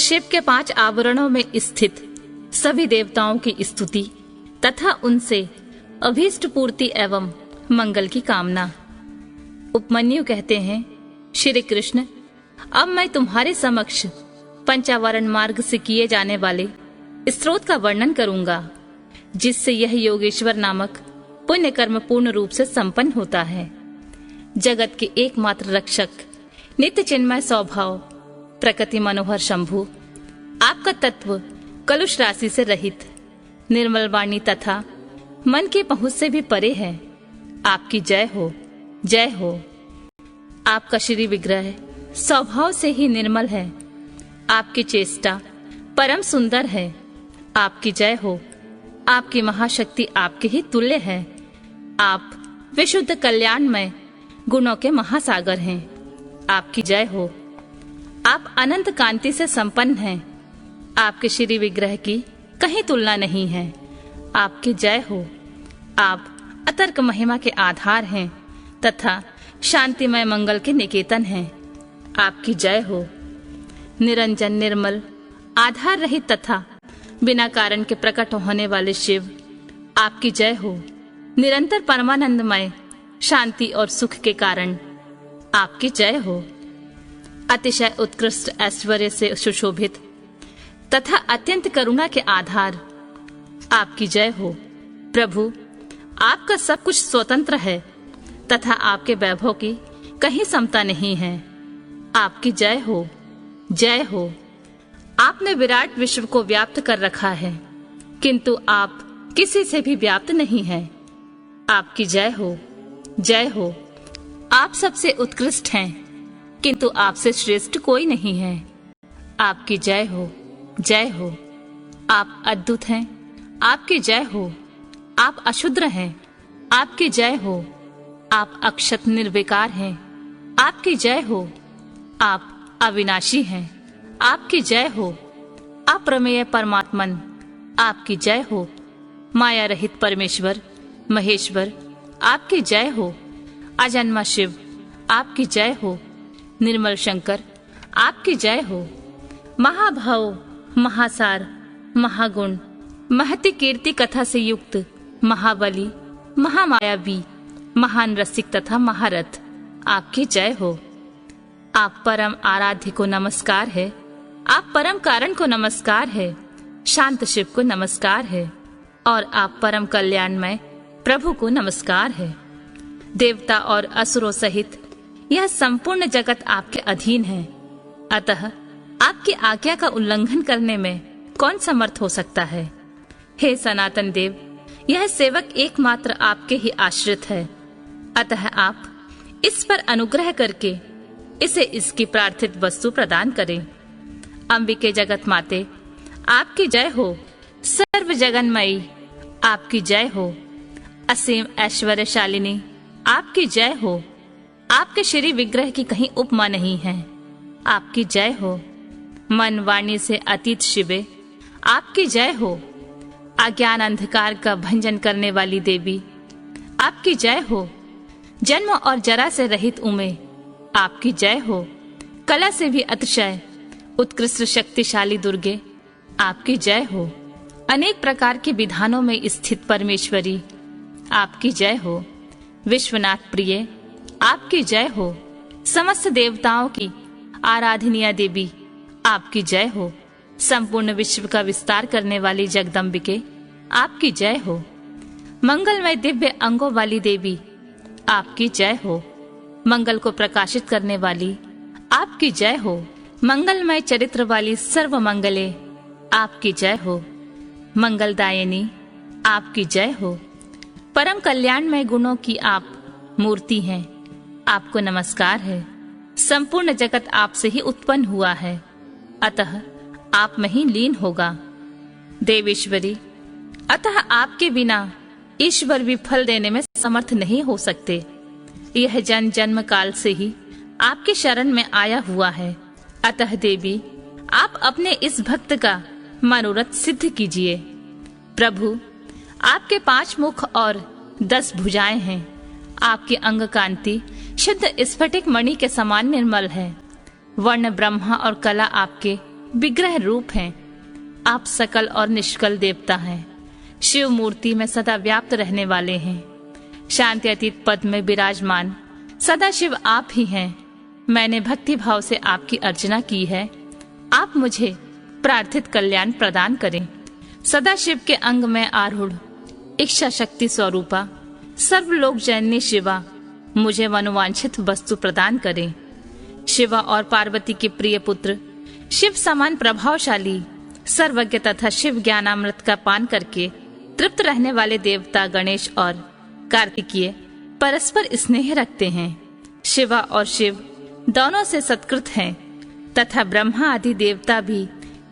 शिव के 5 आवरणों में स्थित सभी देवताओं की स्तुति तथा उनसे अभीष्ट पूर्ति एवं मंगल की कामना। उपमन्यु कहते हैं, श्री कृष्ण, अब मैं तुम्हारे समक्ष पंचावरण मार्ग से किए जाने वाले स्रोत का वर्णन करूंगा, जिससे यह योगेश्वर नामक पुण्य कर्म पूर्ण रूप से संपन्न होता है। जगत के एकमात्र रक्षक, नित्य चिन्मय स्वभाव, प्रकृति मनोहर शंभु, आपका तत्व कलुष राशि से रहित, निर्मल वाणी तथा मन की पहुंच से भी परे है। आपकी जय हो, जय हो। आपका श्री विग्रह स्वभाव से ही निर्मल है। आपकी चेष्टा परम सुंदर है। आपकी जय हो। आपकी महाशक्ति आपके ही तुल्य है। आप विशुद्ध कल्याणमय गुणों के महासागर हैं। आपकी जय हो। आप अनंत कांति से संपन्न हैं। आपके श्री विग्रह की कहीं तुलना नहीं है। आपकी जय हो। आप अतर्क महिमा के आधार हैं तथा शांतिमय मंगल के निकेतन हैं। आपकी जय हो। निरंजन, निर्मल, आधार रहित तथा बिना कारण के प्रकट होने वाले शिव, आपकी जय हो। निरंतर परमानंदमय, शांति और सुख के कारण, आपकी जय हो। अतिशय उत्कृष्ट ऐश्वर्य से सुशोभित तथा अत्यंत करुणा के आधार, आपकी जय हो। प्रभु, आपका सब कुछ स्वतंत्र है तथा आपके वैभव की कहीं समता नहीं है। आपकी जय हो, जय हो। आपने विराट विश्व को व्याप्त कर रखा है, किंतु आप किसी से भी व्याप्त नहीं है। आपकी जय हो, जय हो। आप सबसे उत्कृष्ट हैं, किंतु आपसे श्रेष्ठ कोई नहीं है। आपकी जय हो, जय हो। आप अद्भुत हैं। आपकी जय हो। आप अशुद्र हैं। आपकी जय हो। आप अक्षत निर्विकार हैं। आपकी जय हो। आप अविनाशी हैं। आपकी जय हो। अप्रमेय परमात्मन, आपकी जय हो। माया रहित परमेश्वर महेश्वर, आपकी जय हो। अजन्मा शिव, आपकी जय हो। निर्मल शंकर, आपकी जय हो। महाभाव, महासार, महागुण, महती कीर्ति कथा से युक्त महाबली, महामायावी, महान रसिक तथा महारथ, आपकी जय हो। आप परम आराध्य को नमस्कार है। आप परम कारण को नमस्कार है। शांत शिव को नमस्कार है। और आप परम कल्याणमय प्रभु को नमस्कार है। देवता और असुरों सहित यह संपूर्ण जगत आपके अधीन है। अतः आपकी आज्ञा का उल्लंघन करने में कौन समर्थ हो सकता है। हे सनातन देव, यह सेवक एकमात्र आपके ही आश्रित है। अतः आप इस पर अनुग्रह करके इसे इसकी प्रार्थित वस्तु प्रदान करें। अंबिके जगत माते, आपकी जय हो। सर्व जगन्मयी, आपकी जय हो। असीम ऐश्वर्यशालिनी, आपकी जय हो। आपके श्री विग्रह की कहीं उपमा नहीं है। आपकी जय हो। मन वाणी से अतीत शिवे, आपकी जय हो। अज्ञान अंधकार का भंजन करने वाली देवी, आपकी जय हो। जन्म और जरा से रहित उमे, आपकी जय हो। कला से भी अतिशय उत्कृष्ट शक्तिशाली दुर्गे, आपकी जय हो। अनेक प्रकार के विधानों में स्थित परमेश्वरी, आपकी जय हो। विश्वनाथ प्रिय, आपकी जय हो। समस्त देवताओं की आराधनीय देवी, आपकी जय हो। संपूर्ण विश्व का विस्तार करने वाली जगदम्बिके, आपकी जय हो। मंगलमय दिव्य अंगों वाली देवी, आपकी जय हो। मंगल को प्रकाशित करने वाली, आपकी जय हो। मंगलमय चरित्र वाली सर्व मंगले, आपकी जय हो। मंगलदायिनी, आपकी जय हो। परम कल्याणमय गुणों की आप मूर्ति हैं, आपको नमस्कार है। संपूर्ण जगत आपसे ही उत्पन्न हुआ है, अतः आप में ही लीन होगा। देवेश्वरी, अतः आपके बिना ईश्वर भी फल देने में समर्थ नहीं हो सकते। यह जन्म जन्म काल से ही आपके शरण में आया हुआ है। अतः देवी, आप अपने इस भक्त का मनोरथ सिद्ध कीजिए। प्रभु, आपके 5 मुख और 10 भुजाएं हैं। आपकी अंग कांति शुद्ध स्फटिक मणि के समान निर्मल है। वर्ण, ब्रह्मा और कला आपके विग्रह रूप हैं। आप सकल और निष्कल देवता हैं। शिव मूर्ति में सदा व्याप्त रहने वाले हैं। शांति अतीत पद में विराजमान सदा शिव आप ही हैं। मैंने भक्ति भाव से आपकी अर्चना की है। आप मुझे प्रार्थित कल्याण प्रदान करें। सदा शिव के अंग में आरूढ़ इच्छा शक्ति स्वरूपा सर्वलोक जननी शिवा मुझे मनोवांछित वस्तु प्रदान करें। शिवा और पार्वती के प्रिय पुत्र, शिव समान प्रभावशाली, सर्वज्ञ तथा शिव ज्ञानामृत का पान करके तृप्त रहने वाले देवता गणेश और कार्तिकेय परस्पर स्नेह रखते हैं। शिवा और शिव दोनों से सत्कृत हैं तथा ब्रह्मा आदि देवता भी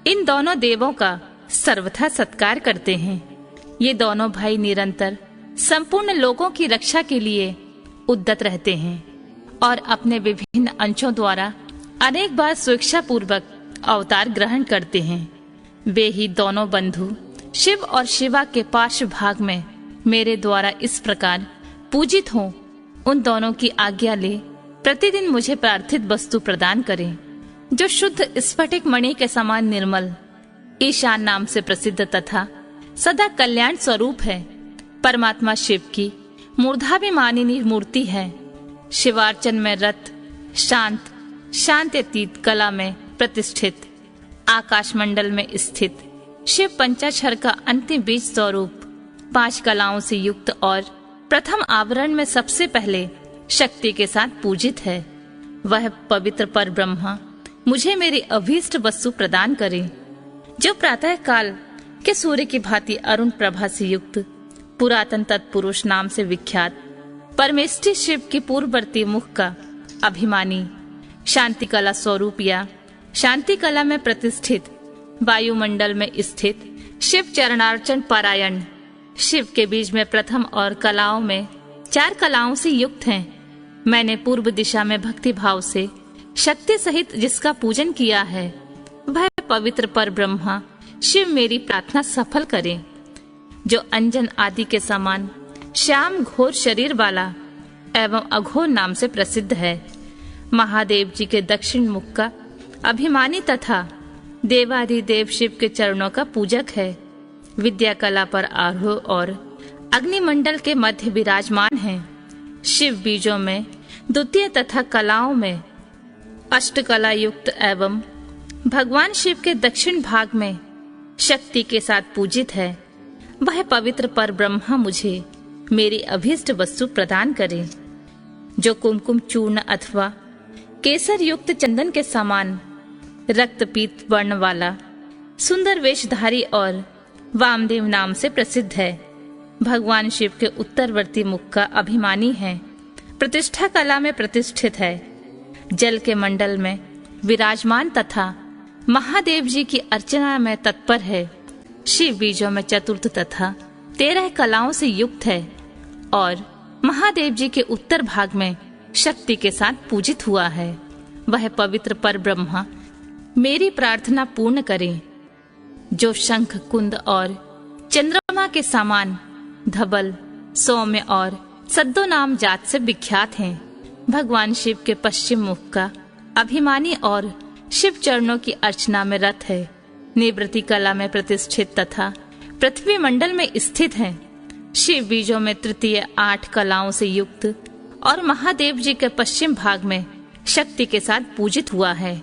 इन दोनों देवों का सर्वथा सत्कार करते हैं। ये दोनों भाई निरंतर संपूर्ण लोगों की रक्षा के लिए उद्यत रहते हैं और अपने विभिन्न अंशों द्वारा अनेक बार स्वेच्छा पूर्वक अवतार ग्रहण करते हैं। वे ही दोनों बंधु शिव और शिवा के पार्श्व भाग में मेरे द्वारा इस प्रकार पूजित हों। उन दोनों की आज्ञा ले प्रतिदिन मुझे प्रार्थित वस्तु प्रदान करें, जो शुद्ध स्फटिक मणि के समान निर्मल, ईशान नाम से प्रसिद्ध तथा सदा कल्याण स्वरूप है। परमात्मा शिव की मूर्धाभिमानिनी मूर्ति है। शिवार्चन में रत, शांत, शांत्यतीत कला में प्रतिष्ठित, आकाश मंडल में स्थित शिव पंचाक्षर का अंतिम बीज स्वरूप 5 कलाओं से युक्त और प्रथम आवरण में सबसे पहले शक्ति के साथ पूजित है। वह पवित्र पर ब्रह्मा मुझे मेरी अभीष्ट वस्तु प्रदान करे, जो प्रातः काल के सूर्य की भांति अरुण प्रभा से युक्त पुरातन तत्पुरुष नाम से विख्यात परमेष्ठी शिव की पूर्ववर्ती मुख का अभिमानी, शांति कला स्वरूप या शांति कला में प्रतिष्ठित, वायुमंडल में स्थित शिव चरणार्चन पारायण, शिव के बीज में प्रथम और कलाओं में 4 कलाओं से युक्त हैं। मैंने पूर्व दिशा में भक्ति भाव से शक्ति सहित जिसका पूजन किया है, वह पवित्र पर ब्रह्मा शिव मेरी प्रार्थना सफल करे। जो अंजन आदि के समान श्याम घोर शरीर वाला एवं अघोर नाम से प्रसिद्ध है, महादेव जी के दक्षिण मुख का अभिमानी तथा देवाधिदेव शिव के चरणों का पूजक है। विद्या कला पर आरूढ़ और अग्निमंडल के मध्य विराजमान है। शिव बीजों में द्वितीय तथा कलाओं में अष्टकला युक्त एवं भगवान शिव के दक्षिण भाग में शक्ति के साथ पूजित है। वह पवित्र पर ब्रह्मा मुझे मेरी अभीष्ट वस्तु प्रदान करे, जो कुमकुम चूर्ण अथवा केसर युक्त चंदन के समान रक्तपीत वर्ण वाला सुंदर वेशधारी और वामदेव नाम से प्रसिद्ध है। भगवान शिव के उत्तरवर्ती मुख का अभिमानी है, प्रतिष्ठा कला में प्रतिष्ठित है, जल के मंडल में विराजमान तथा महादेव जी की अर्चना में तत्पर है। शिव बीजों में चतुर्थ तथा 13 कलाओं से युक्त है और महादेव जी के उत्तर भाग में शक्ति के साथ पूजित हुआ है। वह पवित्र पर ब्रह्मा मेरी प्रार्थना पूर्ण करे, जो शंख कुंद और चंद्रमा के समान धबल, सौम्य और सद्दो नाम जात से विख्यात हैं। भगवान शिव के पश्चिम मुख का अभिमानी और शिव चरणों की अर्चना में रत है, निवृत्ति कला में प्रतिष्ठित तथा पृथ्वी मंडल में स्थित है। शिव बीजों में तृतीय 8 कलाओं से युक्त और महादेव जी के पश्चिम भाग में शक्ति के साथ पूजित हुआ है।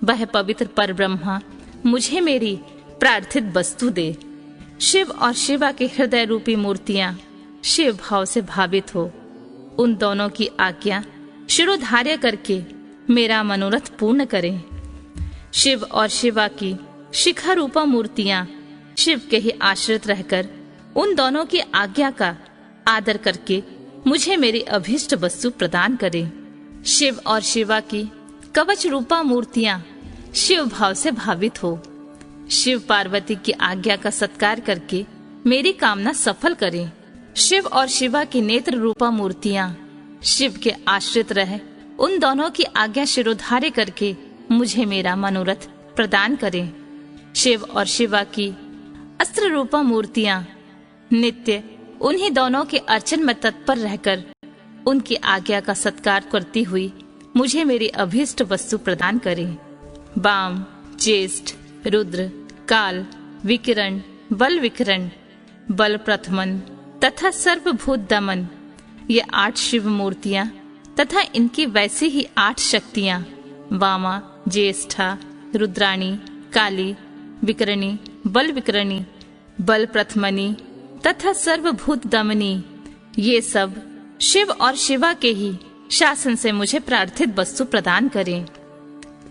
वह पवित्र पर ब्रह्मा मुझे मेरी प्रार्थित वस्तु दे। शिव और शिवा की हृदय रूपी मूर्तियां शिव भाव से भावित हो। उन दोनों की आज्ञा शिरोधार्य करके मेरा मनोरथ पूर्ण करें। शिव और शिवा की शिखा रूपा मूर्तियां शिव के ही आश्रित रहकर उन दोनों की आज्ञा का आदर करके मुझे मेरी अभीष्ट वस्तु प्रदान करें। शिव और शिवा की कवच रूपा मूर्तियां शिव भाव से भावित हो। शिव पार्वती की आज्ञा का सत्कार करके मेरी कामना सफल करें। शिव और शिवा की नेत्र रूपा मूर्तियां शिव के आश्रित रहे उन दोनों की आज्ञा शिरोधार्य करके मुझे मेरा मनोरथ प्रदान करें। शिव और शिवा की अस्त्र रूपा मूर्तियां नित्य उन्हीं दोनों के अर्चन में तत्पर रहकर उनकी आज्ञा का सत्कार करती हुई मुझे मेरी अभीष्ट वस्तु प्रदान करें। वाम, ज्येष्ठ, रुद्र, काल, विकिरण, बल विकिरण, बल प्रथमन तथा सर्वभूत दमन, ये 8 शिव मूर्तियां तथा इनकी वैसी ही 8 शक्तियां वामा, ज्येष्ठा, रुद्राणी, काली, विकरणी, बल विकरणी, बल प्रथमनी तथा सर्वभूत दमनी, ये सब शिव और शिवा के ही शासन से मुझे प्रार्थित वस्तु प्रदान करें।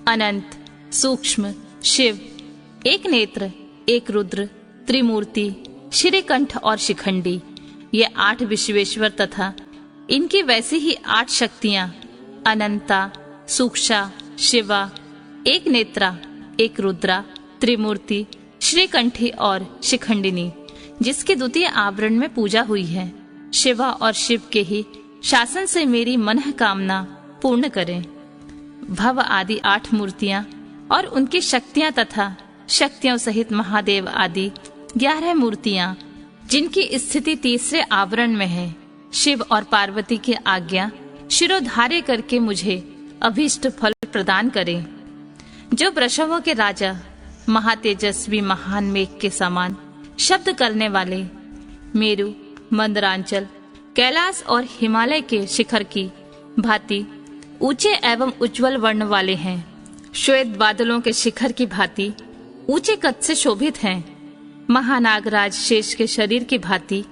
अनंत, सूक्ष्म शिव, एक नेत्र, एक रुद्र, त्रिमूर्ति, श्रीकंठ और शिखंडी, ये 8 विश्वेश्वर तथा इनकी वैसी ही 8 शक्तियां अनंता, सूक्षा, शिवा, एक नेत्रा, एक रुद्रा, त्रिमूर्ति, श्रीकंठी और शिखंडिनी, जिसके द्वितीय आवरण में पूजा हुई है, शिवा और शिव के ही शासन से मेरी मनः कामना पूर्ण करें। भव आदि 8 मूर्तियां और उनकी शक्तियां तथा शक्तियों सहित महादेव आदि 11 मूर्तियां, जिनकी स्थिति तीसरे आवरण में है, शिव और पार्वती की आज्ञा शिरोधार्य करके मुझे अभीष्ट फल प्रदान करें। जो वृषभों के राजा, महातेजस्वी महान मेघ के समान शब्द करने वाले, मेरु, मंदरांचल, कैलाश और हिमालय के शिखर की भांति ऊंचे एवं उज्जवल वर्ण वाले हैं, श्वेत बादलों के शिखर की भांति ऊंचे कद से शोभित हैं, महानागराज शेष के शरीर की भांति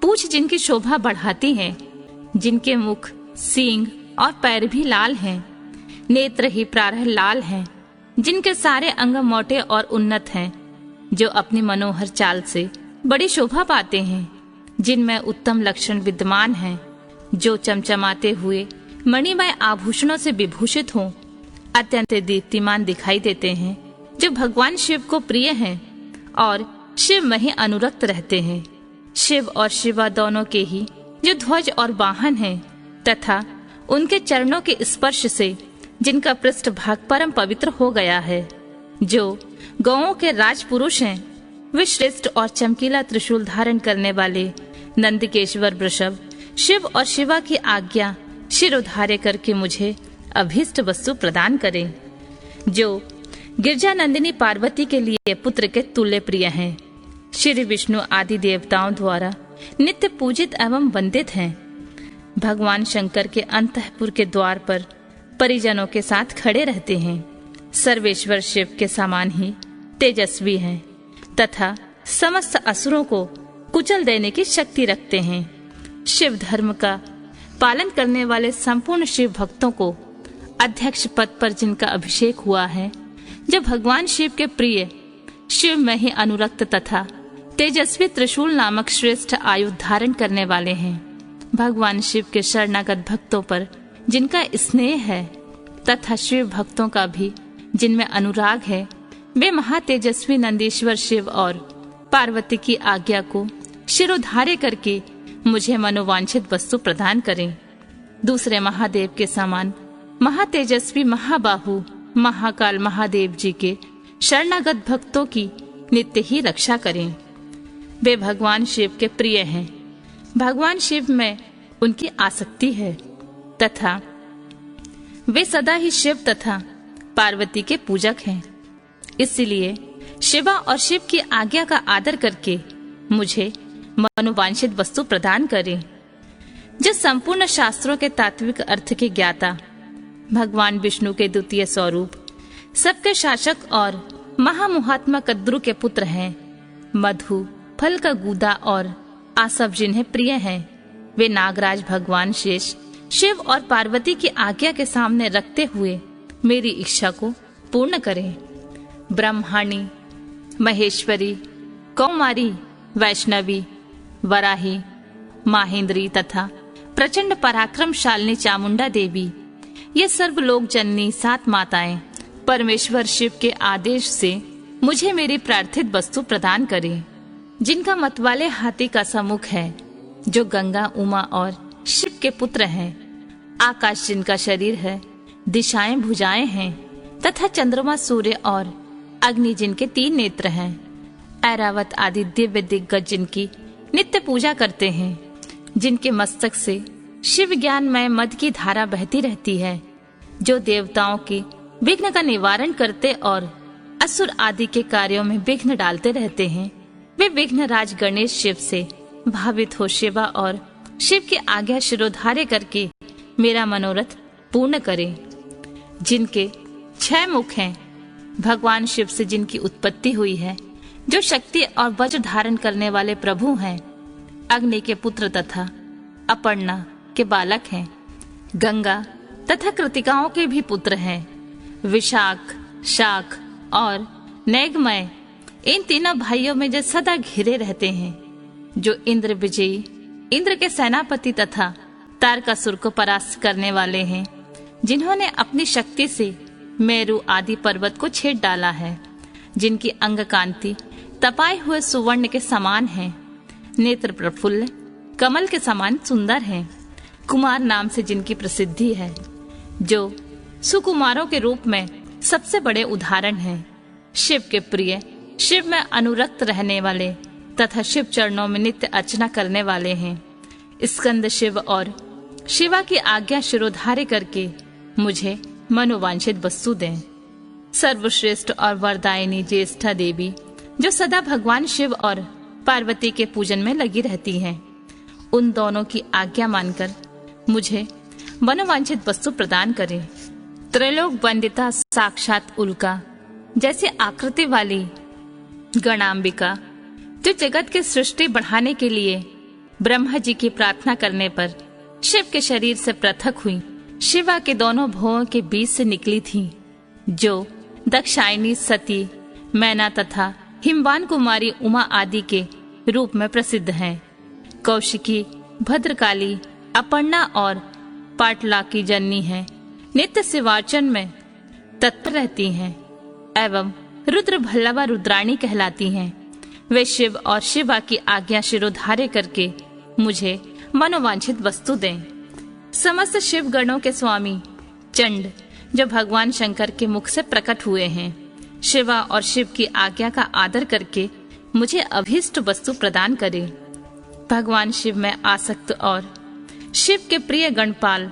पूंछ जिनकी शोभा बढ़ाती है, जिनके मुख, सींग और पैर भी लाल हैं, नेत्र ही प्रारः लाल हैं, जिनके सारे अंग मोटे और उन्नत हैं, जो अपनी मनोहर चाल से बड़ी शोभा पाते हैं, जिनमें उत्तम लक्षण विद्यमान हैं, जो चमचमाते हुए मणिमय आभूषणों से विभूषित हों, अत्यंत दीप्तिमान दिखाई देते हैं, जो भगवान शिव को प्रिय हैं और शिव में ही अनुरक्त रहते हैं। शिव और शिवा दोनों के ही जो ध्वज और वाहन हैं तथा उनके चरणों के स्पर्श से जिनका पृष्ठ भाग परम पवित्र हो गया है, जो गौओं के राजपुरुष हैं, वे श्रेष्ठ और चमकीला त्रिशूल धारण करने वाले नंदकेश्वर वृषभ शिव और शिवा की आज्ञा शिरोधार्य करके मुझे अभीष्ट वस्तु प्रदान करें। जो गिरजा नंदिनी पार्वती के लिए पुत्र के तुल्य प्रिय हैं, श्री विष्णु आदि देवताओं द्वारा नित्य पूजित एवं वंदित हैं, भगवान शंकर के अंतःपुर के द्वार पर परिजनों के साथ खड़े रहते हैं, सर्वेश्वर शिव के समान ही तेजस्वी हैं तथा समस्त असुरों को कुचल देने की शक्ति रखते हैं। शिव धर्म का पालन करने वाले संपूर्ण शिव भक्तों को अध्यक्ष पद पर जिनका अभिषेक हुआ है, जो भगवान शिव के प्रिय, शिव में ही अनुरक्त तथा तेजस्वी त्रिशूल नामक श्रेष्ठ आयुध धारण करने वाले हैं, भगवान शिव के शरणागत भक्तों पर जिनका स्नेह है तथा शिव भक्तों का भी जिनमें अनुराग है, वे महातेजस्वी नंदीश्वर शिव और पार्वती की आज्ञा को शिरोधार्य करके मुझे मनोवांछित वस्तु प्रदान करें। दूसरे महादेव के समान महातेजस्वी महाबाहु महाकाल महादेव जी के शरणागत भक्तों की नित्य ही रक्षा करें। वे भगवान शिव के प्रिय हैं, भगवान शिव में उनकी आसक्ति है तथा वे सदा ही शिव तथा पार्वती के पूजक हैं। इसलिए शिवा और शिव की आज्ञा का आदर करके मुझे मनोवांछित वस्तु प्रदान करें। जो संपूर्ण शास्त्रों के तात्विक अर्थ के ज्ञाता, भगवान विष्णु के द्वितीय स्वरूप, सबके शासक और महामुहात्मा कद्रु के पुत्र हैं, मधु फल का गूदा और आसव जिन्हें प्रिय हैं, वे नागराज भगवान शेष शिव और पार्वती की आज्ञा के सामने रखते हुए मेरी इच्छा को पूर्ण करें। ब्रह्माणी, महेश्वरी, कौमारी, वैष्णवी, वराही, माहेंद्री तथा प्रचंड पराक्रमशालिनी चामुंडा देवी, ये सर्व लोक जननी 7 माताएं परमेश्वर शिव के आदेश से मुझे मेरी प्रार्थित वस्तु प्रदान करें। जिनका मतवाले हाथी का सम्मुख है, जो गंगा, उमा और शिव के पुत्र हैं, आकाश जिनका शरीर है, दिशाएं भुजाएं हैं तथा चंद्रमा, सूर्य और अग्नि जिनके 3 नेत्र हैं, ऐरावत आदि दिव्य दिग्गज जिनकी नित्य पूजा करते हैं, जिनके मस्तक से शिव ज्ञानमय मद की धारा बहती रहती है, जो देवताओं की विघ्न का निवारण करते और असुर आदि के कार्यों में विघ्न डालते रहते हैं, वे विघ्न राज गणेश शिव से भावित हो सेवा और शिव की आज्ञा शिरोधार्य करके मेरा मनोरथ पूर्ण करें। जिनके 6 मुख हैं, भगवान शिव से जिनकी उत्पत्ति हुई है, जो शक्ति और वज्र धारण करने वाले प्रभु हैं, अग्नि के पुत्र तथा अपर्णा के बालक हैं, गंगा तथा कृतिकाओं के भी पुत्र हैं, विशाख, शाख और नैगमय, इन तीनों भाइयों में जो सदा घिरे रहते हैं, जो इंद्र विजयी, इंद्र के सेनापति तथा तारकासुर को परास्त करने वाले हैं, जिन्होंने अपनी शक्ति से मेरु आदि पर्वत को छेद डाला है, जिनकी अंग कांति तपाए हुए सुवर्ण के समान है, नेत्र प्रफुल्ल कमल के समान सुंदर हैं, कुमार नाम से जिनकी प्रसिद्धि है, जो सुकुमारों के रूप में सबसे बड़े उदाहरण हैं, शिव के प्रिय, शिव में अनुरक्त रहने वाले तथा शिव चरणों में नित्य अर्चना करने वाले हैं। स्कंद शिव और शिवा की आज्ञा शिरोधार्य करके मुझे मनोवांछित वस्तु दें। सर्वश्रेष्ठ और वरदायिनी ज्येष्ठा देवी, जो सदा भगवान शिव और पार्वती के पूजन में लगी रहती हैं, उन दोनों की आज्ञा मानकर मुझे मनोवांछित वस्तु प्रदान करें। त्रैलोक वंदिता साक्षात उल्का जैसी आकृति वाली गणांबिका, जो जगत की सृष्टि बढ़ाने के लिए ब्रह्मा जी की प्रार्थना करने पर शिव के शरीर से पृथक हुई, शिवा के दोनों भुवों के बीच से निकली थी, जो दक्षायनी, सती, मैना तथा हिमवान कुमारी उमा आदि के रूप में प्रसिद्ध हैं। कौशिकी, भद्रकाली, अपर्णा और पाटला की जननी है, नित्य शिवार्चन में तत्पर रहती हैं एवं रुद्र भल्लवा रुद्राणी कहलाती हैं। वे शिव और शिवा की आज्ञा शिरोधार्य करके मुझे मनोवांछित वस्तु दें। समस्त शिव गणों के स्वामी चंड, जो भगवान शंकर के मुख से प्रकट हुए हैं, शिवा और शिव की आज्ञा का आदर करके मुझे अभीष्ट वस्तु प्रदान करें। भगवान शिव में आसक्त और शिव के प्रिय गणपाल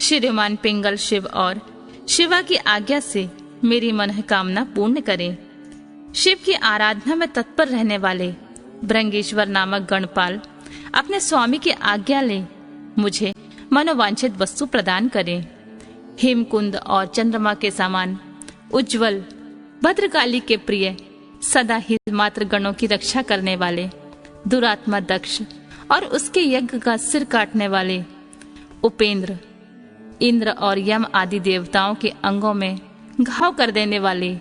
श्रीमान पिंगल शिव और शिवा की आज्ञा से मेरी मनोकामना पूर्ण करें। शिव की आराधना में तत्पर रहने वाले भृंगेश्वर नामक गणपाल अपने स्वामी की आज्ञा ले मुझे मनोवांछित वस्तु प्रदान करें। हेमकुंद और चंद्रमा के समान उज्जवल भद्रकाली के प्रिय, सदा ही मात्र गणों की रक्षा करने वाले दुरात्मा दक्ष और उसके यज्ञ का सिर काटने वाले उपेंद्र, इंद्र और यम आदि देवताओं के अंगों में घाव कर देने वाले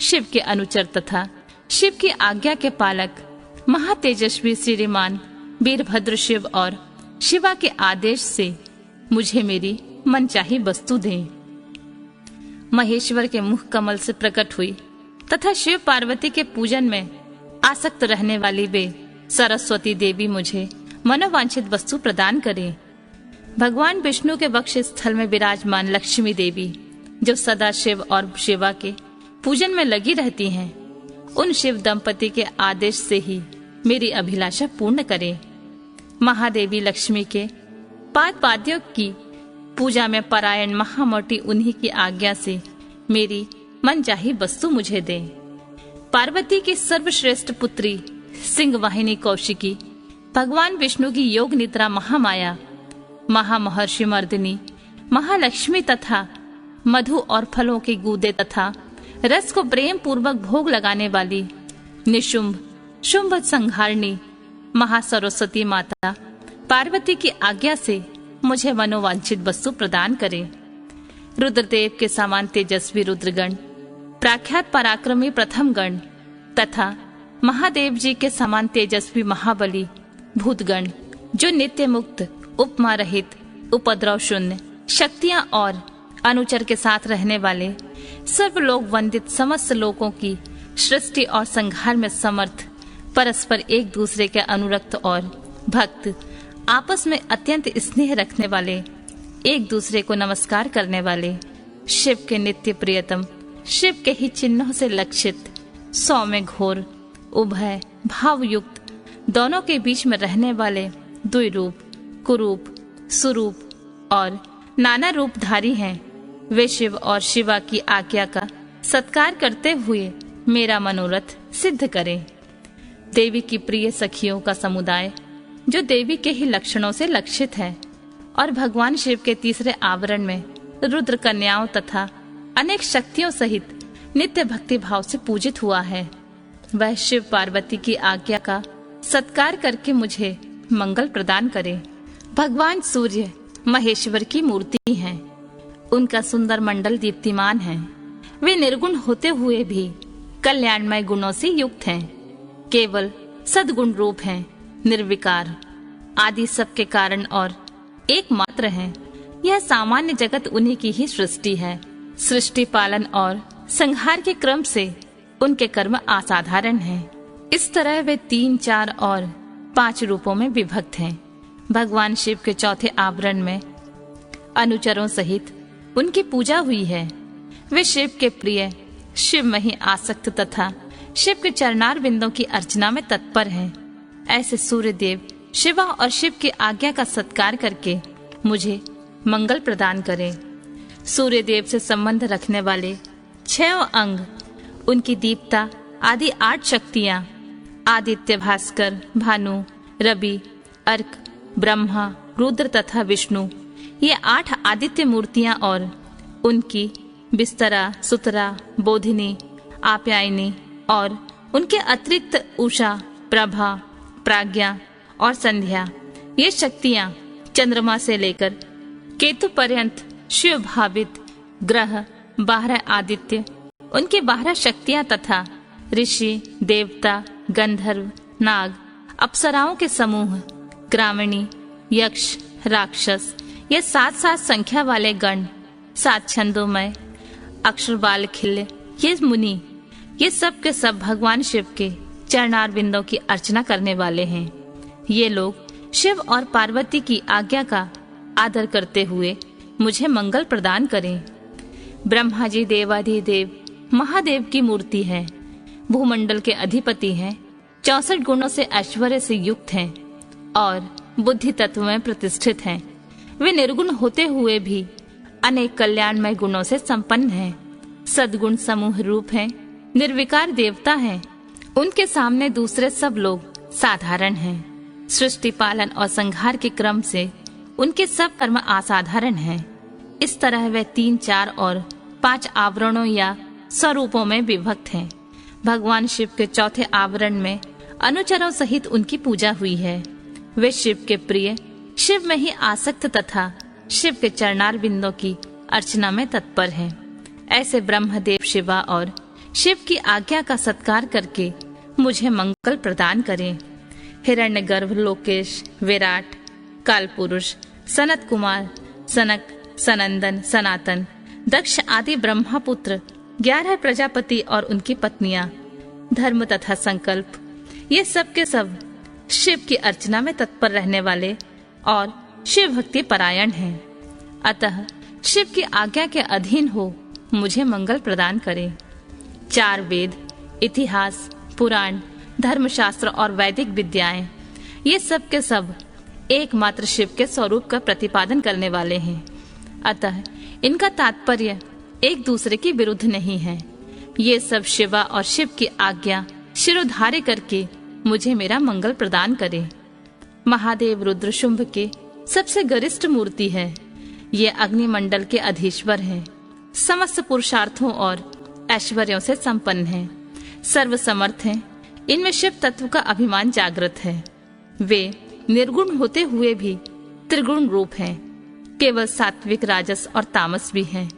शिव के अनुचर तथा शिव की आज्ञा के पालक महातेजस्वी श्रीमान वीरभद्र शिव और शिवा के आदेश से मुझे मेरी मनचाही वस्तु दें। महेश्वर के मुख कमल से प्रकट हुई तथा शिव पार्वती के पूजन में आसक्त रहने वाली वे सरस्वती देवी मुझे मनोवांछित वस्तु प्रदान करें। भगवान विष्णु के वक्ष स्थल में विराजमान लक्ष्मी देवी, जो सदा शिव और शिवा के पूजन में लगी रहती हैं, उन शिव दंपति के आदेश से ही मेरी अभिलाषा पूर्ण करें। महादेवी लक्ष्मी के पाद पाद्यों की पूजा में परायण महामोटी उन्हीं की आज्ञा से मेरी मनचाही वस्तु मुझे दें। पार्वती की सर्वश्रेष्ठ पुत्री सिंहवाहिनी कौशिकी, भगवान विष्णु की योग निद्रा महामाया, महामहर्षि मर्दिनी, महालक्ष्मी तथा मधु और फलों के गूदे तथा रस को प्रेम पूर्वक भोग लगाने वाली निशुंभ शुंभ संहारणी महासरस्वती माता पार्वती की आज्ञा से मुझे मनोवांछित वस्तु प्रदान करें। रुद्रदेव के समान तेजस्वी रुद्रगण, प्रख्यात पराक्रमी प्रथम गण तथा महादेव जी के समान तेजस्वी महाबली भूतगण, जो नित्य मुक्त, उपमा रहित, उपद्रव शून्य, शक्तियां और अनुचर के साथ रहने वाले सर्वलोक वंदित समस्त लोकों की सृष्टि और संहार में समर्थ, परस्पर एक दूसरे के अनुरक्त और भक्त, आपस में अत्यंत स्नेह रखने वाले, एक दूसरे को नमस्कार करने वाले, शिव के नित्य प्रियतम, शिव के ही चिन्हों से लक्षित, सौम्य घोर, उभय भावयुक्त, दोनों के बीच में रहने वाले द्विरूप, कुरूप, सुरूप और नाना रूपधारी हैं। वे शिव और शिवा की आज्ञा का सत्कार करते हुए मेरा मनोरथ सिद्ध करें। देवी की प्रिय सखियों का समुदाय जो देवी के ही लक्षणों से लक्षित है और भगवान शिव के तीसरे आवरण में रुद्र कन्याओं तथा अनेक शक्तियों सहित नित्य भक्ति भाव से पूजित हुआ है, वह शिव पार्वती की आज्ञा का सत्कार करके मुझे मंगल प्रदान करे। भगवान सूर्य महेश्वर की मूर्ति हैं। उनका सुंदर मंडल दीप्तिमान है। वे निर्गुण होते हुए भी कल्याणमय गुणों से युक्त हैं। केवल सद्गुण रूप हैं, निर्विकार, आदि सबके कारण और एकमात्र हैं। यह सामान्य जगत उन्हीं की ही सृष्टि है। सृष्टि पालन और संहार के क्रम से उनके कर्म असाधारण हैं। इस तरह वे 3, 4 और 5 रूपों में विभक्त हैं। भगवान शिव के चौथे आवरण में अनुचरों सहित उनकी पूजा हुई है। वे शिव के प्रिय, शिव में ही आसक्त तथा शिव के चरणार बिंदों की अर्चना में तत्पर हैं। ऐसे सूर्य देव शिवा और शिव की आज्ञा का सत्कार करके मुझे मंगल प्रदान करें। सूर्य देव से संबंध रखने वाले 6 अंग, उनकी दीप्ता आदि 8 शक्तियां, आदित्य, भास्कर, भानु, रवि, अर्क, ब्रह्मा, रुद्र तथा विष्णु, ये 8 आदित्य मूर्तियां और उनकी बिस्तरा, सुतरा, बोधिनी, आप्यायनी और उनके अतिरिक्त उषा, प्रभा, प्राज्ञा और संध्या, ये शक्तियां चंद्रमा से लेकर केतु पर्यंत शिव भावित ग्रह, 12 आदित्य, उनके 12 शक्तियां तथा ऋषि, देवता, गंधर्व, नाग, अप्सराओं के समूह, ग्रामणी, यक्ष, राक्षस, ये 7 संख्या वाले गण, 7 छंदोमय अक्षर बाल खिल्ले, ये मुनि, ये सब के सब भगवान शिव के चरणार बिंदों की अर्चना करने वाले हैं। ये लोग शिव और पार्वती की आज्ञा का आदर करते हुए मुझे मंगल प्रदान करें। ब्रह्मा जी देवाधिदेव महादेव की मूर्ति है। भूमंडल के अधिपति हैं। 64 गुणों से ऐश्वर्य से युक्त हैं और बुद्धि तत्व में प्रतिष्ठित हैं। वे निर्गुण होते हुए भी अनेक कल्याणमय गुणों से संपन्न हैं। सद्गुण समूह रूप हैं, निर्विकार देवता हैं। उनके सामने दूसरे सब लोग साधारण हैं। सृष्टि पालन और संहार के क्रम से उनके सब कर्म असाधारण हैं। इस तरह वे 3, 4 और 5 आवरणों या स्वरूपों में विभक्त हैं। भगवान शिव के चौथे आवरण में अनुचरों सहित उनकी पूजा हुई है। वे शिव के प्रिय, शिव में ही आसक्त तथा शिव के चरणार बिंदों की अर्चना में तत्पर हैं। ऐसे ब्रह्मदेव शिवा और शिव की आज्ञा का सत्कार करके मुझे मंगल प्रदान करें। हिरण्यगर्भ, लोकेश, विराट, कालपुरुष, सनत कुमार, सनक, सनंदन, सनातन, दक्ष आदि ब्रह्मपुत्र, 11 प्रजापति और उनकी पत्नियां, धर्म तथा संकल्प, ये सब के सब शिव की अर्चना में तत्पर रहने वाले और शिव भक्ति परायण हैं। अतः शिव की आज्ञा के अधीन हो मुझे मंगल प्रदान करें। 4 वेद, इतिहास, पुराण, धर्मशास्त्र और वैदिक विद्याएं, ये सब के सब एकमात्र शिव के स्वरूप का प्रतिपादन करने वाले हैं। अतः इनका तात्पर्य एक दूसरे के विरुद्ध नहीं है। ये सब शिवा और शिव की आज्ञा शिरोधार्य करके मुझे मेरा मंगल प्रदान करे। महादेव रुद्र शुंभ के सबसे गरिष्ठ मूर्ति है। ये अग्निमंडल के अधीश्वर हैं। समस्त पुरुषार्थों और ऐश्वर्यों से संपन्न हैं। सर्वसमर्थ हैं। इनमें शिव तत्व का अभिमान जागृत है। वे निर्गुण होते हुए भी त्रिगुण रूप हैं। केवल सात्विक, राजस और तामस भी हैं।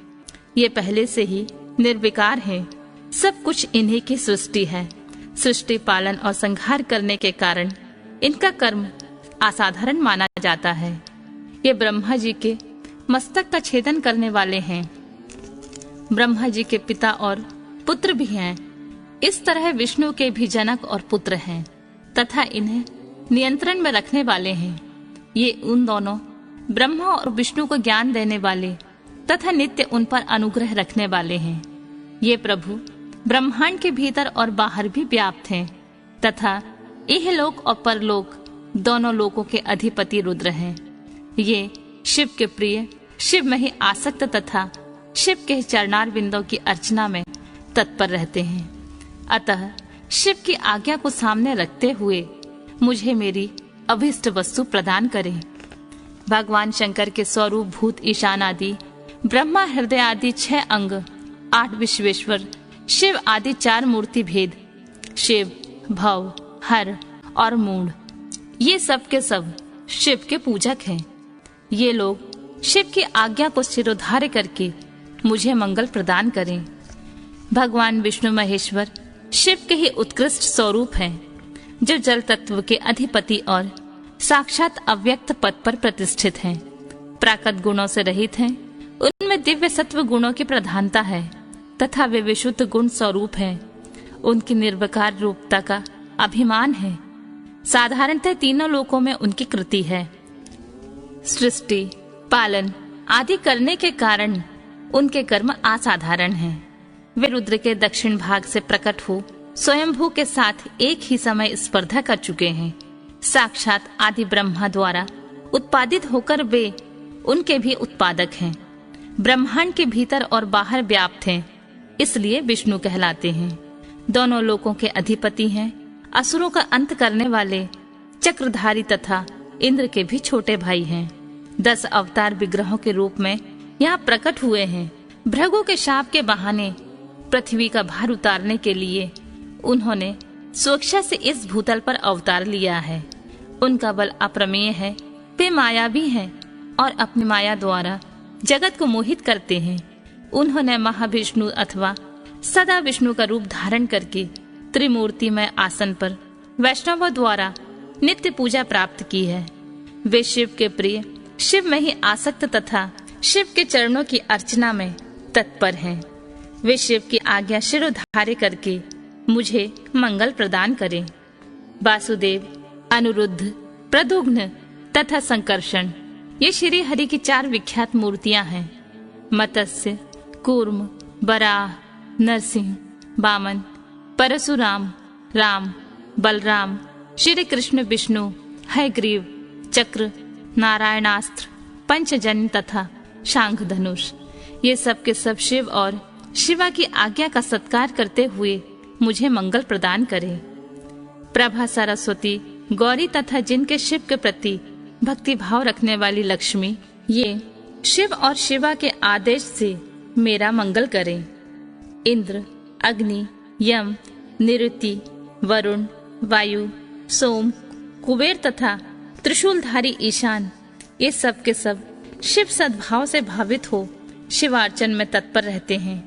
ये पहले से ही निर्विकार हैं। सब कुछ इन्हीं की सृष्टि है। सृष्टि पालन और संहार करने के कारण इनका कर्म असाधारण माना जाता है। ये ब्रह्मा जी के मस्तक का छेदन करने वाले हैं। ब्रह्मा जी के पिता और पुत्र भी हैं। इस तरह विष्णु के भी जनक और पुत्र हैं तथा इन्हें नियंत्रण में रखने वाले हैं। ये उन दोनों ब्रह्मा और विष्णु को ज्ञान देने वाले तथा नित्य उन पर अनुग्रह रखने वाले हैं। ये प्रभु ब्रह्मांड के भीतर और बाहर भी व्याप्त हैं तथा इहलोक और परलोक दोनों लोकों के अधिपति रुद्र हैं। ये शिव के प्रिय, शिव में ही आसक्त तथा शिव के चरणार बिंदों की अर्चना में तत्पर रहते हैं। अतः शिव की आज्ञा को सामने रखते हुए मुझे मेरी अभिष्ट वस्तु प्रदान करें। भगवान शंकर के स्वरूप भूत ईशान आदि, ब्रह्मा हृदय आदि 6 अंग, 8 विश्वेश्वर, शिव आदि 4 मूर्ति भेद, शिव, भव, हर और मूढ़, ये सब के सब शिव के पूजक हैं। ये लोग शिव की आज्ञा को शिरोधार्य करके मुझे मंगल प्रदान करें। भगवान विष्णु महेश्वर शिव के ही उत्कृष्ट स्वरूप हैं, जो जल तत्व के अधिपति और साक्षात अव्यक्त पद पर प्रतिष्ठित हैं, प्राकृत गुणों से रहित हैं, उनमें दिव्य सत्व गुणों की प्रधानता है तथा वे विशुद्ध गुण स्वरूप हैं। उनकी निर्विकार रूपता का अभिमान है। साधारणतः तीनों लोकों में उनकी कृति है। सृष्टि, पालन आदि करने के कारण उनके कर्म असाधारण हैं। वे रुद्र के दक्षिण भाग से प्रकट हो स्वयंभू के साथ एक ही समय स्पर्धा कर चुके हैं। साक्षात आदि ब्रह्मा द्वारा उत्पादित होकर वे उनके भी उत्पादक हैं। ब्रह्मांड के भीतर और बाहर व्याप्त हैं, इसलिए विष्णु कहलाते हैं। दोनों लोकों के अधिपति हैं। असुरों का अंत करने वाले चक्रधारी तथा इंद्र के भी छोटे भाई हैं। 10 अवतार विग्रहों के रूप में यहाँ प्रकट हुए हैं। भृगु के शाप के बहाने पृथ्वी का भार उतारने के लिए उन्होंने स्वेच्छा से इस भूतल पर अवतार लिया है। उनका बल अप्रमेय है। वे मायावी हैं और अपनी माया द्वारा जगत को मोहित करते हैं। उन्होंने महाविष्णु अथवा सदा विष्णु का रूप धारण करके त्रिमूर्तिमय आसन पर वैष्णवों द्वारा नित्य पूजा प्राप्त की है। वे शिव के प्रिय, शिव में ही आसक्त तथा शिव के चरणों की अर्चना में तत्पर हैं। वे शिव की आज्ञा शिरोधार्य करके मुझे मंगल प्रदान करें। वासुदेव, अनिरुद्ध, प्रद्युम्न तथा संकर्षण, ये श्री हरि की 4 विख्यात मूर्तियां हैं। मत्स्य, कूर्म, वराह, नरसिंह, वामन, परशुराम, राम, बलराम, श्री कृष्ण, विष्णु, हयग्रीव, चक्र, नारायणास्त्र, पंचजन्य तथा शांख धनुष, ये सब के सब शिव और शिवा की आज्ञा का सत्कार करते हुए मुझे मंगल प्रदान करें। प्रभा, सरस्वती, गौरी तथा जिनके शिव के प्रति भक्ति भाव रखने वाली लक्ष्मी, ये शिव और शिवा के आदेश से मेरा मंगल करें। इंद्र, अग्नि, यम, निरुति, वरुण, वायु, सोम, कुबेर तथा त्रिशूलधारी ईशान, ये सब के सब शिव सद्भाव से भावित हो शिवार्चन में तत्पर रहते हैं।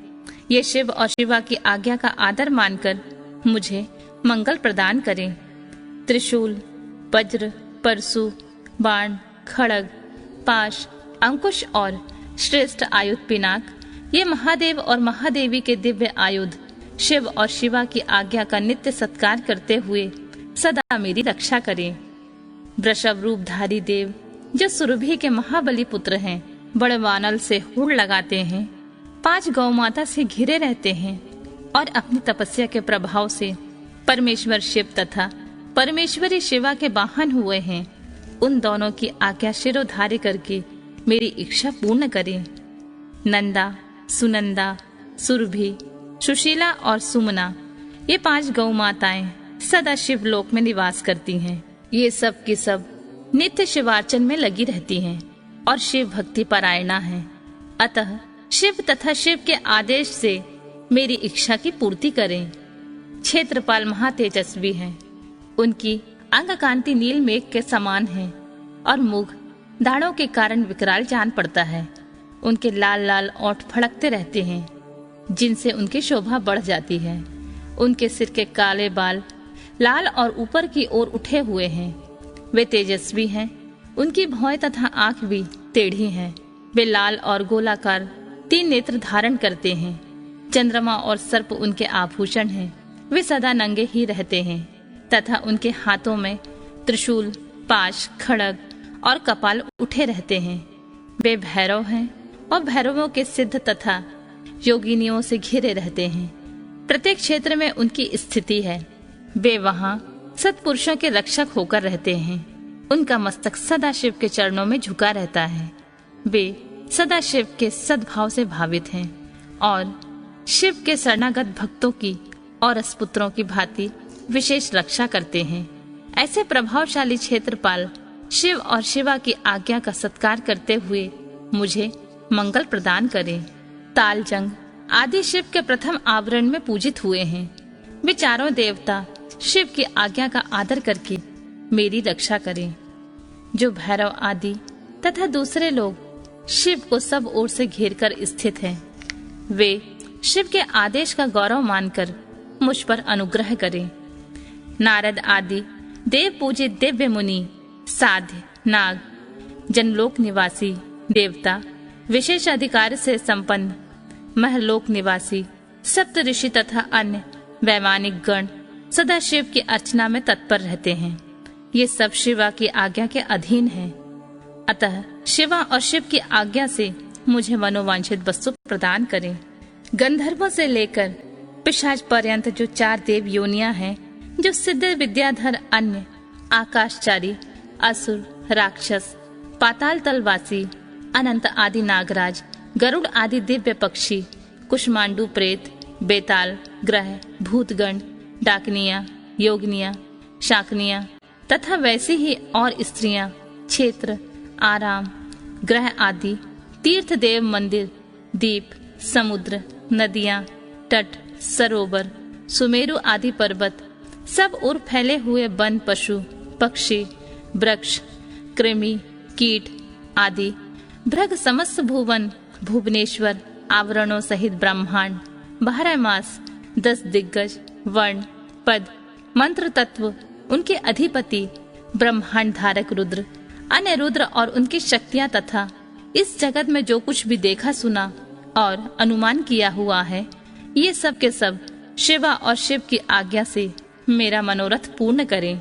ये शिव और शिवा की आज्ञा का आदर मानकर मुझे मंगल प्रदान करें। त्रिशूल, वज्र, परशु, बाण, खड़ग, पाश, अंकुश और श्रेष्ठ आयुध पिनाक, ये महादेव और महादेवी के दिव्य आयुध शिव और शिवा की आज्ञा का नित्य सत्कार करते हुए सदा मेरी रक्षा करें। वृषभ रूपधारी देव, जो सुरभि के महाबली पुत्र हैं, बड़े वानल से हुड़ लगाते हैं, 5 गौ माता से घिरे रहते हैं और अपनी तपस्या के प्रभाव से परमेश्वर शिव तथा परमेश्वरी शिवा के वाहन हुए हैं, उन दोनों की आज्ञा शिरोधार्य करके मेरी इच्छा पूर्ण करें। नंदा, सुनंदा, सुरभि, सुशीला और सुमना, ये 5 गौ माताएं सदा शिव लोक में निवास करती हैं। ये सब की सब नित्य शिवार्चन में लगी रहती हैं और शिव भक्ति परायणा हैं। अतः शिव तथा शिव के आदेश से मेरी इच्छा की पूर्ति करें। क्षेत्रपाल महातेजस्वी हैं। उनकी अंग कांति नील मेघ के समान है और मुख दाढ़ों के कारण विकराल जान पड़ता है। उनके लाल लाल ओठ फड़कते रहते हैं, जिनसे उनकी शोभा बढ़ जाती है। उनके सिर के काले बाल लाल और ऊपर की ओर उठे हुए हैं। वे तेजस्वी हैं। उनकी भौं तथा आंख भी टेढ़ी हैं। वे लाल और गोलाकार 3 नेत्र धारण करते हैं। चंद्रमा और सर्प उनके आभूषण हैं। वे सदा नंगे ही रहते हैं तथा उनके हाथों में त्रिशूल, पाश, खड़ग और कपाल उठे रहते हैं। वे भैरव हैं और भैरवों के सिद्ध तथा योगिनियों से घिरे रहते हैं। प्रत्येक क्षेत्र में उनकी स्थिति है। वे वहाँ सत्पुरुषों के रक्षक होकर रहते हैं। उनका मस्तक सदा शिव के चरणों में झुका रहता है। वे सदा शिव के सद्भाव से भावित हैं और शिव के शरणागत भक्तों की और स्पुत्रों की भांति विशेष रक्षा करते हैं। ऐसे प्रभावशाली क्षेत्रपाल शिव और शिवा की आज्ञा का सत्कार करते हुए मुझे मंगल प्रदान करें। तालजंग आदि शिव के प्रथम आवरण में पूजित हुए हैं। वे चारों देवता शिव की आज्ञा का आदर करके मेरी रक्षा करें। जो भैरव आदि तथा दूसरे लोग शिव को सब ओर से घेरकर स्थित हैं, वे शिव के आदेश का गौरव मानकर मुझ पर अनुग्रह करें। नारद आदि देव पूजित दिव्य मुनि, साध्य, नाग, जनलोक निवासी देवता, विशेष अधिकार से संपन्न महलोक निवासी सप्त ऋषि तथा अन्य वैमानिक गण सदा शिव की अर्चना में तत्पर रहते हैं। ये सब शिवा की आज्ञा के अधीन हैं। अतः शिवा और शिव की आज्ञा से मुझे मनोवांछित वस्तु प्रदान करें। गंधर्वों से लेकर पिशाच पर्यंत जो 4 देव योनियां हैं, जो सिद्ध विद्याधर, अन्य आकाशचारी, असुर, राक्षस, पाताल तलवासी, अनंत आदि नागराज, गरुड़ आदि दिव्य पक्षी, कुष्मांडू प्रेत, बेताल, ग्रह, भूतगण, डाकनिया, योगनिया, शाकनिया तथा वैसे ही और स्त्रियां, क्षेत्र, आराम, ग्रह आदि, तीर्थ देव, मंदिर, दीप, समुद्र, नदियां, तट, सरोवर, सुमेरु आदि पर्वत, सब ओर फैले हुए वन, पशु, पक्षी, वृक्ष, कृमि, कीट आदि, भृग, समस्त भुवन, भुवनेश्वर, आवरणों सहित ब्रह्मांड, 12 मास, 10 दिग्गज, वर्ण, पद, मंत्र तत्व, उनके अधिपति, ब्रह्मांड धारक रुद्र, अन्य रुद्र और उनकी शक्तियां तथा इस जगत में जो कुछ भी देखा, सुना और अनुमान किया हुआ है, ये सब के सब शिवा और शिव की आज्ञा से मेरा मनोरथ पूर्ण करें।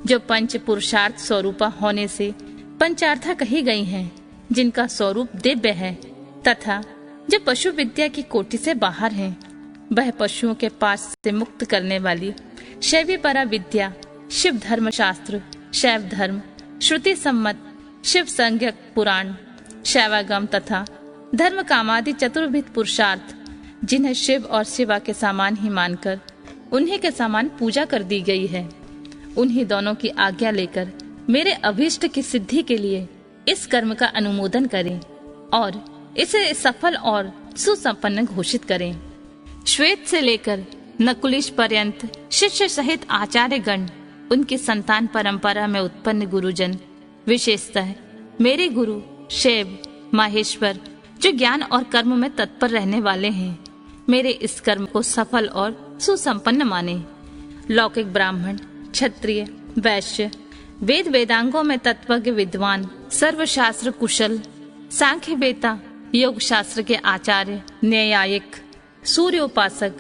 जो पंच पुरुषार्थ स्वरूपा होने से पंचार्था कही गई हैं, जिनका स्वरूप दिव्य है, तथा जो पशु विद्या की कोटि से बाहर हैं, वह पशुओं के पास से मुक्त करने वाली शैवी परा विद्या, शिव धर्म शास्त्र, शैव धर्म, श्रुति सम्मत, शिव संज्ञक पुराण, शैवागम तथा धर्म कामादि चतुर्विध पुरुषार्थ, जिन्हें शिव और शिवा के समान ही मानकर उन्हीं के समान पूजा कर दी गई है, उन्हीं दोनों की आज्ञा लेकर मेरे अभीष्ट की सिद्धि के लिए इस कर्म का अनुमोदन करें और इसे सफल और सुसंपन्न घोषित करें। श्वेत से लेकर नकुलिश पर्यंत शिष्य सहित आचार्य गण, उनकी संतान परंपरा में उत्पन्न गुरुजन, विशेषतः मेरे गुरु शिव माहेश्वर, जो ज्ञान और कर्म में तत्पर रहने वाले हैं, मेरे इस कर्म को सफल और सुसंपन्न माने। लौकिक ब्राह्मण, क्षत्रिय, वैश्य, वेद वेदांगों में तत्वज्ञ विद्वान, सर्वशास्त्र कुशल, सांख्य वेता, योग शास्त्र के आचार्य, न्यायिक, सूर्योपासक,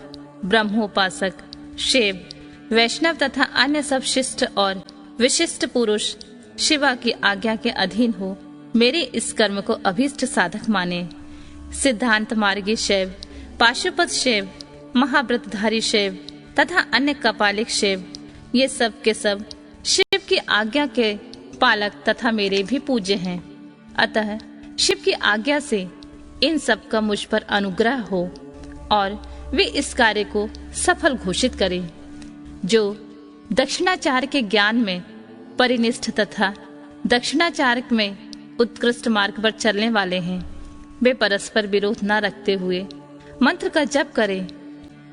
ब्रह्मोपासक, शिव, वैष्णव तथा अन्य सब शिष्ट और विशिष्ट पुरुष शिवा की आज्ञा के अधीन हो मेरे इस कर्म को अभीष्ट साधक माने। सिद्धांत मार्गी शिव, पाशुपत शिव, महाव्रतधारी शिव तथा अन्य कपालिक शिव, ये सब के सब शिव की आज्ञा के पालक तथा मेरे भी पूज्य हैं। अतः शिव की आज्ञा से इन सब का मुझ पर अनुग्रह हो और वे इस कार्य को सफल घोषित करें। जो दक्षिणाचार के ज्ञान में परिनिष्ठ तथा दक्षिणाचार में उत्कृष्ट मार्ग पर चलने वाले हैं, वे परस्पर विरोध न रखते हुए मंत्र का जप करें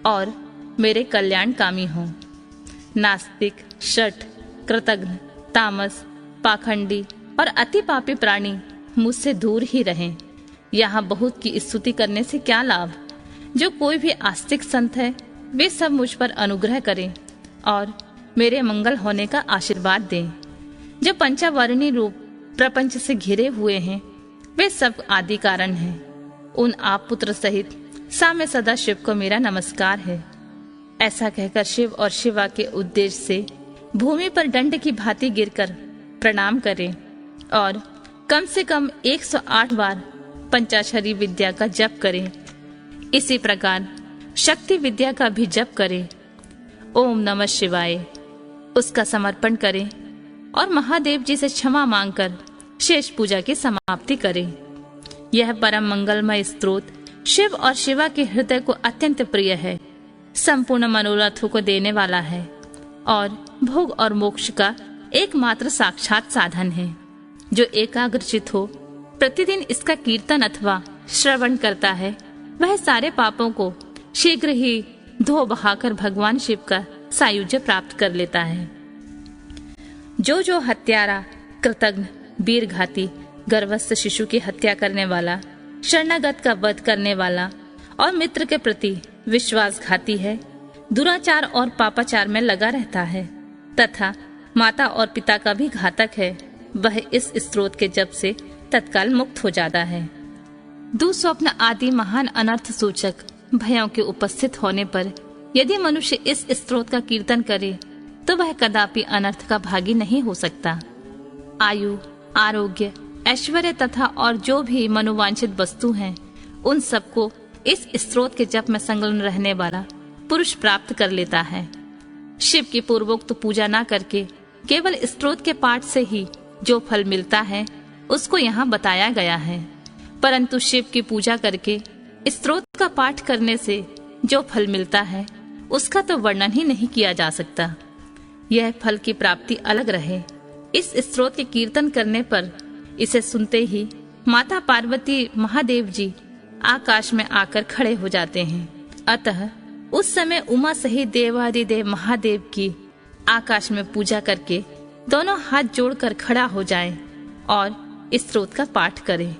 और मेरे कल्याणकामी हों। नास्तिक, शठ, कृतघ्न, तामस, पाखंडी और अति पापी प्राणी मुझसे दूर ही रहें। यहाँ बहुत की स्तुति करने से क्या लाभ। जो कोई भी आस्तिक संत है, वे सब मुझ पर अनुग्रह करें और मेरे मंगल होने का आशीर्वाद दें। जो पंचावरणी रूप प्रपंच से घिरे हुए हैं, वे सब आदि कारण हैं। उन आप पुत्र सहित साम्य सदा शिव को मेरा नमस्कार है। ऐसा कहकर शिव और शिवा के उद्देश्य से भूमि पर दंड की भांति गिरकर प्रणाम करें और कम से कम 108 बार पंचाक्षरी विद्या का जप करें। इसी प्रकार शक्ति विद्या का भी जप करें। ओम नमः शिवाय उसका समर्पण करें और महादेव जी से क्षमा मांगकर शेष पूजा की समाप्ति करें। यह परम मंगलमय स्तोत्र शिव और शिवा के हृदय को अत्यंत प्रिय है। संपूर्ण मनोरथों को देने वाला है और भोग और मोक्ष का एकमात्र साक्षात साधन है। जो एकाग्रचित हो प्रतिदिन इसका कीर्तन अथवा श्रवण करता है, वह सारे पापों को शीघ्र ही धो बहाकर भगवान शिव का सायुज्य प्राप्त कर लेता है। जो हत्यारा, कृतघ्न, वीरघाती, गर्भस्थ शिशु की हत्या करने वाला, शरणागत का वध करने वाला और मित्र के प्रति विश्वासघाती है, दुराचार और पापाचार में लगा रहता है तथा माता और पिता का भी घातक है, वह इस स्त्रोत के जप से तत्काल मुक्त हो जाता है। दुःस्वप्न आदि महान अनर्थ सूचक भयों के उपस्थित होने पर यदि मनुष्य इस स्त्रोत का कीर्तन करे तो वह कदापि अनर्थ का भागी नहीं हो सकता। आयु, आरोग्य, ऐश्वर्य तथा और जो भी मनोवांछित वस्तु हैं, उन सबको इस स्त्रोत के जप में संलग्न रहने वाला पुरुष प्राप्त कर लेता है। शिव की पूर्वोक्त पूजा न करके केवल स्त्रोत के पाठ से ही जो फल मिलता है उसको यहाँ बताया गया है, परंतु शिव की पूजा करके स्त्रोत का पाठ करने से जो फल मिलता है उसका तो वर्णन ही नहीं किया जा सकता। यह फल की प्राप्ति अलग रहे। इस स्त्रोत के कीर्तन करने पर इसे सुनते ही माता पार्वती, महादेव जी आकाश में आकर खड़े हो जाते हैं। अतः उस समय उमा सहित देवादिदेव महादेव की आकाश में पूजा करके दोनों हाथ जोड़कर खड़ा हो जाएं और इस स्त्रोत का पाठ करें।